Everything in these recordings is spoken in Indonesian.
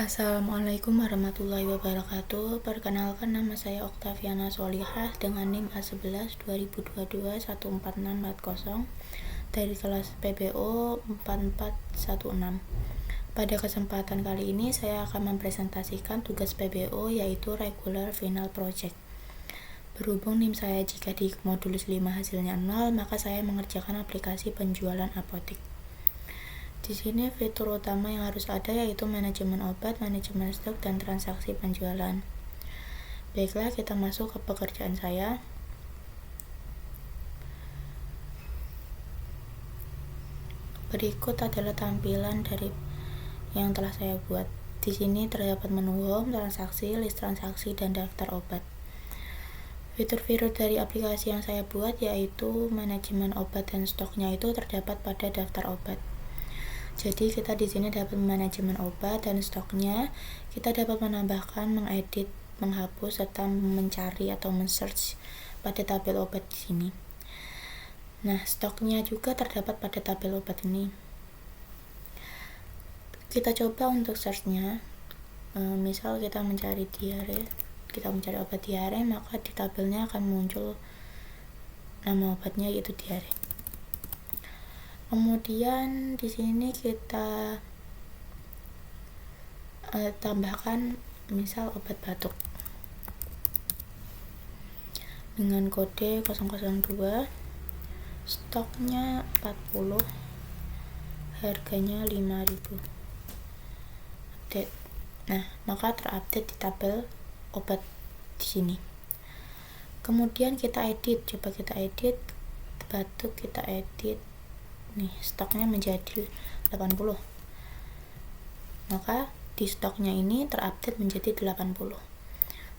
Assalamualaikum warahmatullahi wabarakatuh. Perkenalkan, nama saya Oktaviana Sholihah dengan NIM A11 2022 14640 dari kelas PBO 4416. Pada kesempatan kali ini saya akan mempresentasikan tugas PBO, yaitu Regular Final Project. Berhubung NIM saya jika di modulus 5 hasilnya 0, maka saya mengerjakan aplikasi penjualan apotek. Di sini fitur utama yang harus ada yaitu manajemen obat, manajemen stok, dan transaksi penjualan. Baiklah, kita masuk ke pekerjaan saya. Berikut adalah tampilan dari yang telah saya buat. Di sini terdapat menu home, transaksi, list transaksi, dan daftar obat. Fitur-fitur dari aplikasi yang saya buat yaitu manajemen obat dan stoknya itu terdapat pada daftar obat. Jadi kita di sini dapat manajemen obat dan stoknya. Kita dapat menambahkan, mengedit, menghapus, serta mencari atau men-search pada tabel obat di sini. Nah, stoknya juga terdapat pada tabel obat ini. Kita coba untuk search-nya. Misal kita mencari diare, kita mencari obat diare, maka di tabelnya akan muncul nama obatnya yaitu diare. Kemudian di sini kita tambahkan misal obat batuk dengan kode 002, stoknya 40, harganya 5.000. Update. Nah, maka terupdate di tabel obat di sini. Kemudian kita edit, coba kita edit batuk, kita edit. Nih, stoknya menjadi 80. Maka di stoknya ini terupdate menjadi 80.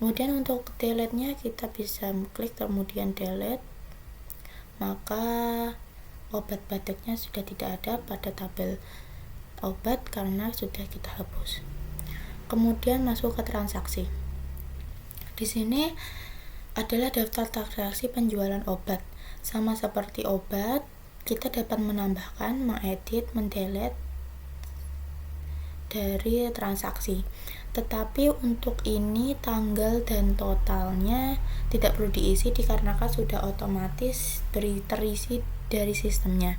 Kemudian untuk delete-nya kita bisa klik kemudian delete. Maka obat batuknya sudah tidak ada pada tabel obat karena sudah kita hapus. Kemudian masuk ke transaksi. Di sini adalah daftar transaksi penjualan obat. Sama seperti obat, kita dapat menambahkan, mengedit, mendelete dari transaksi. Tetapi untuk ini tanggal dan totalnya tidak perlu diisi dikarenakan sudah otomatis terisi dari sistemnya.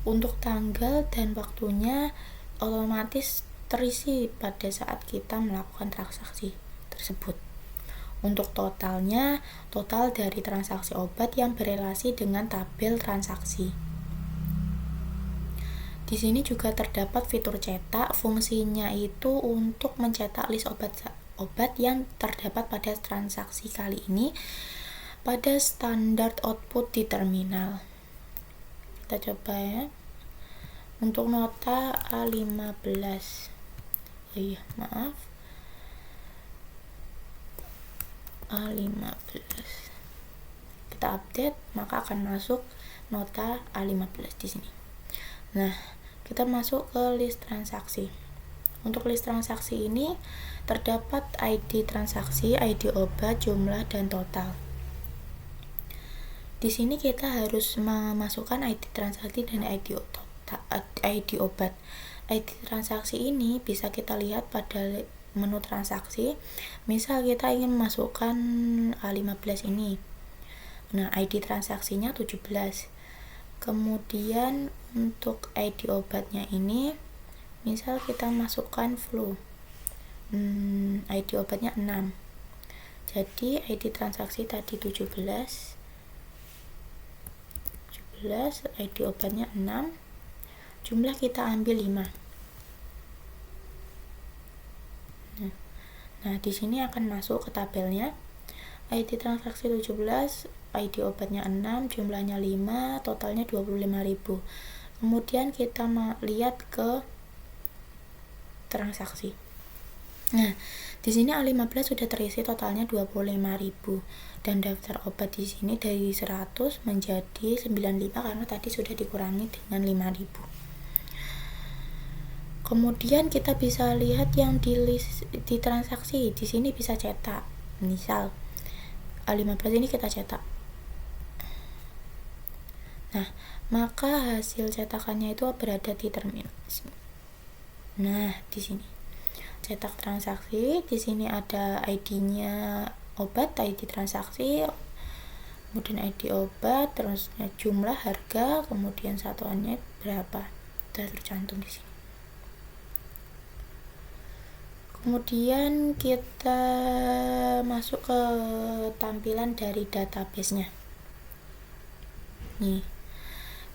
Untuk tanggal dan waktunya otomatis terisi pada saat kita melakukan transaksi tersebut. Untuk totalnya, total dari transaksi obat yang berelasi dengan tabel transaksi. Di sini juga terdapat fitur cetak. Fungsinya itu untuk mencetak list obat yang terdapat pada transaksi kali ini pada standar output di terminal. Kita coba ya. Untuk nota A15. A15. Kita update, maka akan masuk nota A15 di sini. Nah, kita masuk ke list transaksi. Untuk list transaksi ini terdapat ID transaksi, ID obat, jumlah, dan total. Di sini kita harus memasukkan ID transaksi dan ID obat. ID transaksi ini bisa kita lihat pada menu transaksi. Misal kita ingin memasukkan A15 ini. Nah, ID transaksinya 17. Kemudian untuk ID obatnya ini, misal kita masukkan flu, ID obatnya 6. Jadi ID transaksi tadi 17, ID obatnya 6, jumlah kita ambil 5. Nah, di sini akan masuk ke tabelnya. ID transaksi 17, ID obatnya 6, jumlahnya 5, totalnya 25.000. Kemudian kita lihat ke transaksi. Nah, di sini A15 sudah terisi totalnya 25.000 dan daftar obat di sini dari 100 menjadi 95 karena tadi sudah dikurangi dengan 5.000. Kemudian kita bisa lihat yang di list di transaksi. Di sini bisa cetak. Misal A15 ini kita cetak. Nah, maka hasil cetakannya itu berada di terminal. Nah, di sini. cetak transaksi. Di sini ada ID-nya obat, ID transaksi, kemudian ID obat, terus jumlah, harga, kemudian satuannya berapa, sudah tercantum di sini. Kemudian kita masuk ke tampilan dari database-nya. Nih,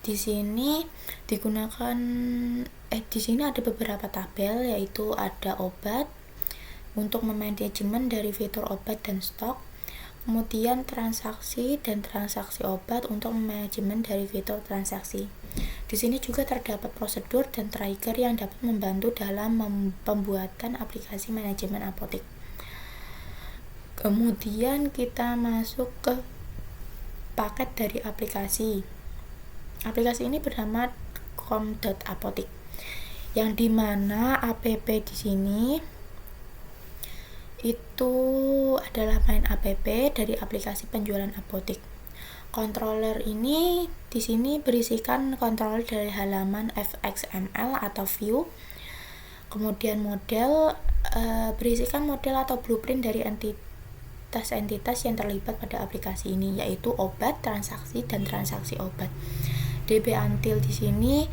di sini digunakan di sini ada beberapa tabel, yaitu ada obat untuk memanajemen dari fitur obat dan stok, kemudian transaksi dan transaksi obat untuk manajemen dari fitur transaksi. Di sini juga terdapat prosedur dan trigger yang dapat membantu dalam pembuatan aplikasi manajemen apotek. Kemudian kita masuk ke paket dari aplikasi. Aplikasi ini bernama com.apotik, yang dimana app di sini itu adalah main app dari aplikasi penjualan apotek. Controller ini di sini berisikan controller dari halaman fxml atau view. Kemudian model berisikan model atau blueprint dari entitas yang terlibat pada aplikasi ini, yaitu obat, transaksi, dan transaksi obat. DB Until di sini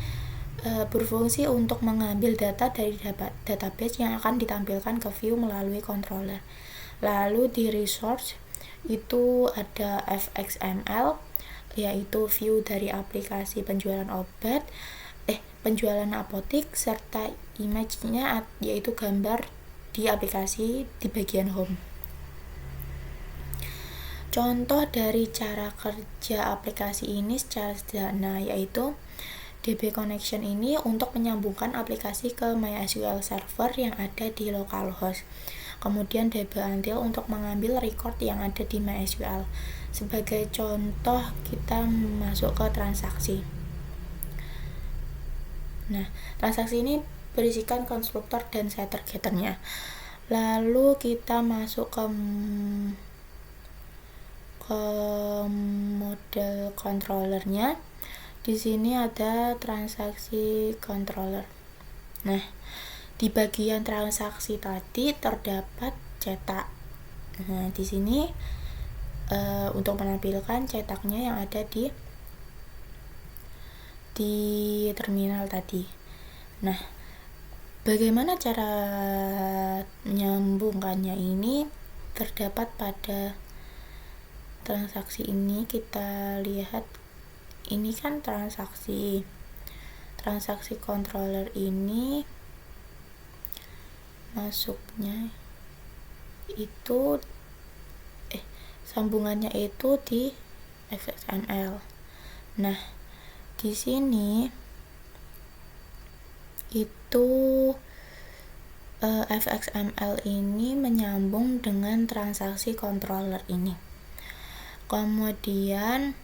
berfungsi untuk mengambil data dari database yang akan ditampilkan ke view melalui controller. Lalu di resource itu ada fxml, yaitu view dari aplikasi penjualan obat, penjualan apotek, serta image-nya yaitu gambar di aplikasi di bagian home. Contoh dari cara kerja aplikasi ini secara sederhana, yaitu DB Connection ini untuk menyambungkan aplikasi ke MySQL server yang ada di localhost. Kemudian DB Until untuk mengambil record yang ada di MySQL. Sebagai contoh, kita masuk ke transaksi. Nah, transaksi ini berisikan konstruktor dan setter getternya. Lalu kita masuk ke model controllernya. Di sini ada transaksi controller. Nah, di bagian transaksi tadi terdapat cetak. Nah, di sini untuk menampilkan cetaknya yang ada di terminal tadi. Nah, bagaimana cara menyambungkannya ini terdapat pada transaksi ini. Kita lihat, ini kan transaksi controller ini masuknya itu sambungannya itu di XML. Nah, di sini itu fxml ini menyambung dengan transaksi controller ini. Kemudian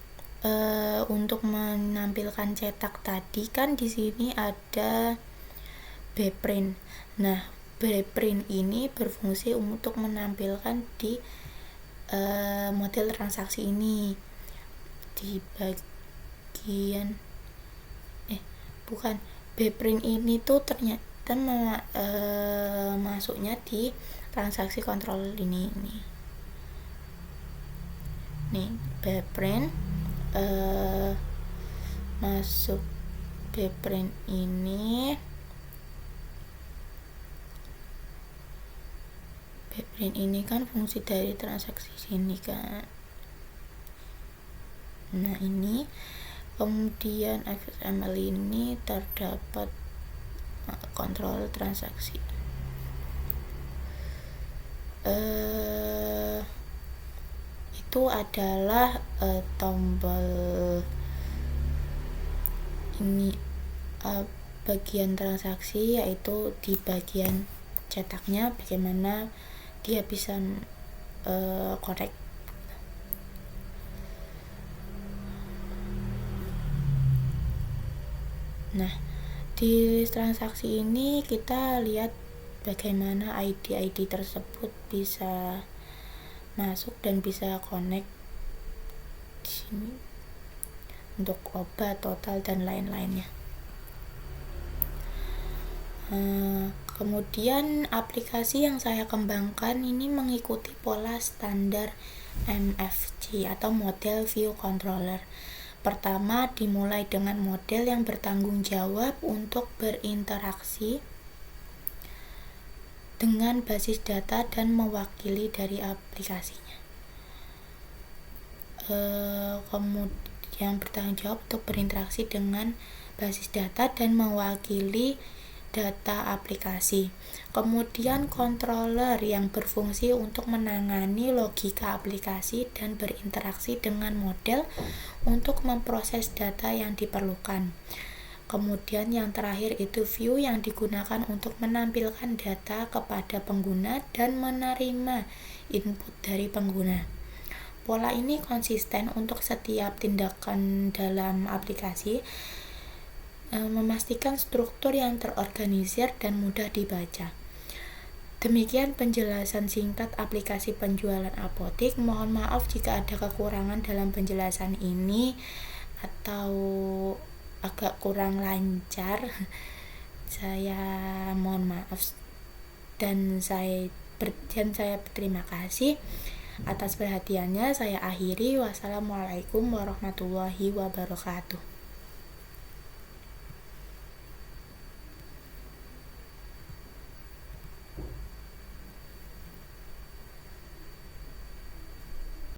untuk menampilkan cetak tadi kan di sini ada bprint. Nah, bprint ini berfungsi untuk menampilkan di model transaksi ini di bagian bprint ini tuh ternyata masuknya di transaksi control ini. Nih, bprint masuk bprint ini. Bprint ini kan fungsi dari transaksi sini kan. Nah, ini kemudian XML ini terdapat kontrol transaksi. Itu adalah tombol ini bagian transaksi, yaitu di bagian cetaknya bagaimana dia bisa korek. Nah, di transaksi ini kita lihat bagaimana ID tersebut bisa masuk dan bisa connect di sini untuk obat, total, dan lain-lainnya. Kemudian aplikasi yang saya kembangkan ini mengikuti pola standar MFG atau Model View Controller. Pertama, dimulai dengan model yang bertanggung jawab untuk berinteraksi dengan basis data dan mewakili dari aplikasinya. Kemudian bertanggung jawab untuk berinteraksi dengan basis data dan mewakili data aplikasi. Kemudian controller yang berfungsi untuk menangani logika aplikasi dan berinteraksi dengan model untuk memproses data yang diperlukan. Kemudian yang terakhir itu view yang digunakan untuk menampilkan data kepada pengguna dan menerima input dari pengguna. Pola ini konsisten untuk setiap tindakan dalam aplikasi, memastikan struktur yang terorganisir dan mudah dibaca. Demikian penjelasan singkat aplikasi penjualan apotik. Mohon maaf jika ada kekurangan dalam penjelasan ini atau agak kurang lancar. Saya mohon maaf dan saya berterima kasih atas perhatiannya. Saya akhiri. Wassalamualaikum warahmatullahi wabarakatuh.